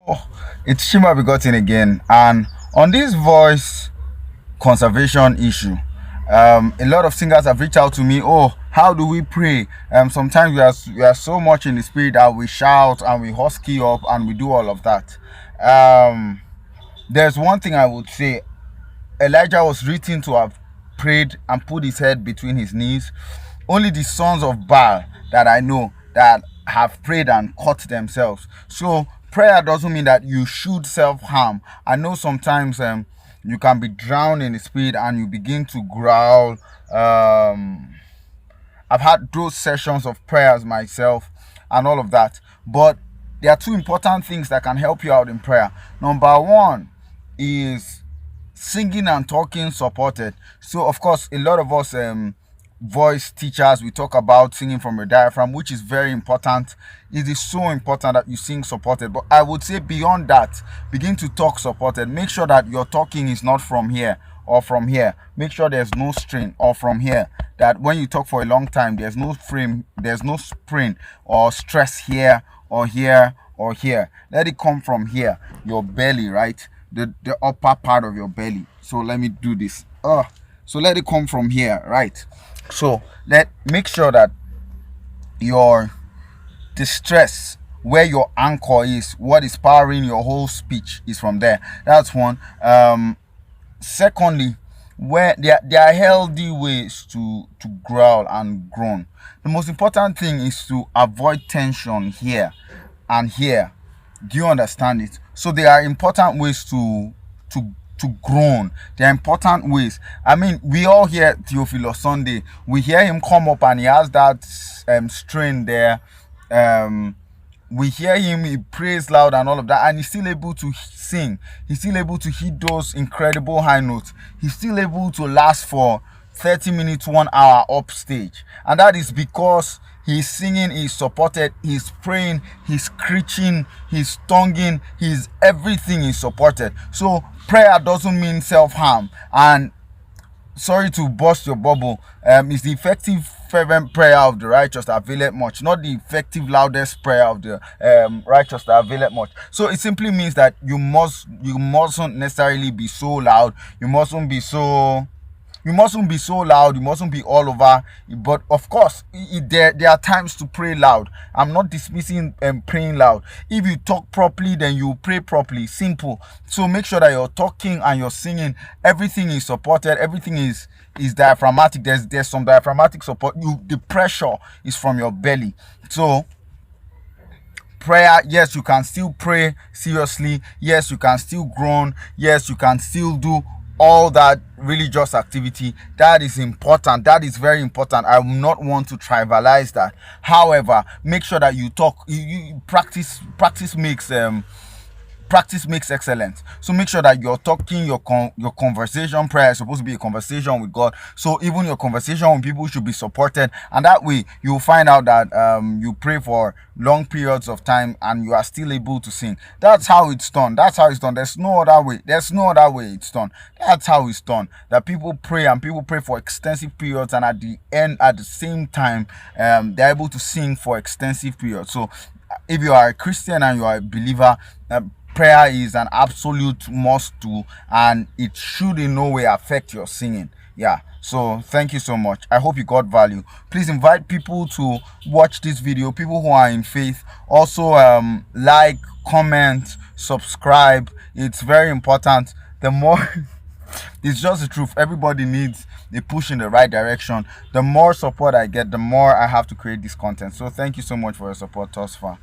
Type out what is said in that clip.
Oh, it's Chima Begotten again, and on this voice conservation issue, a lot of singers have reached out to me. Oh, how do we pray? Sometimes we are so much in the spirit that we shout and we husky up and we do all of that. Um, there's one thing I would say: Elijah was written to have prayed and put his head between his knees. Only the sons of Baal that I know that have prayed and cut themselves. So prayer doesn't mean that you should self-harm. I know sometimes you can be drowned in the spirit and you begin to growl. I've had those sessions of prayers myself and all of that. But there are two important things that can help you out in prayer. Number one is singing and talking supported. So of course a lot of us voice teachers, we talk about singing from your diaphragm, which is very important. It is so important that you sing supported, but I would say beyond that, begin to talk supported. Make sure that your talking is not from here or from here. Make sure there's no strain, or from here, that when you talk for a long time, there's no frame, there's no strain or stress here or here or here. Let it come from here, your belly, right? The upper part of your belly. So let me do this. So let it come from here, right? So make sure that your distress, where your anchor is, what is powering your whole speech, is from there. That's one. Secondly, where there are healthy ways to growl and groan. The most important thing is to avoid tension here and here. Do you understand it? So there are important ways to groan. There are important ways. I mean, we all hear Theophilus Sunday. We hear him come up and he has that strain there. We hear him, he prays loud and all of that, and he's still able to sing. He's still able to hit those incredible high notes. He's still able to last for 30 minutes, 1 hour upstage. And that is because he's singing, he's supported, he's praying, he's screeching, he's tonguing, he's everything is supported. So prayer doesn't mean self-harm. And sorry to burst your bubble, it's the effective fervent prayer of the righteous that availeth much, not the effective loudest prayer of the righteous that availeth much. So it simply means that you mustn't necessarily be so loud. You mustn't be so loud, you mustn't be all over. But of course, there are times to pray loud. I'm not dismissing praying loud. If you talk properly, then you pray properly. Simple. So make sure that you're talking and you're singing, everything is supported, everything is diaphragmatic. There's some diaphragmatic support. The pressure is from your belly. So prayer, yes, you can still pray seriously. Yes, you can still groan. Yes, you can still do all that religious activity. That is important. That is very important. I will not want to trivialize that. However, make sure that you talk. You practice makes excellence. So make sure that you're talking, your conversation. Prayer is supposed to be a conversation with God. So even your conversation with people should be supported, and that way you'll find out that you pray for long periods of time and you are still able to sing. That's how it's done. That's how it's done. There's no other way. There's no other way it's done. That's how it's done. That people pray and people pray for extensive periods, and at the end, at the same time, they're able to sing for extensive periods. So if you are a Christian and you are a believer, prayer is an absolute must do, and it should in no way affect your singing. Yeah, so thank you so much. I hope you got value. Please invite people to watch this video, people who are in faith. Also like, comment, subscribe. It's very important. The more it's just the truth, everybody needs a push in the right direction. The more support I get, the more I have to create this content. So thank you so much for your support thus far.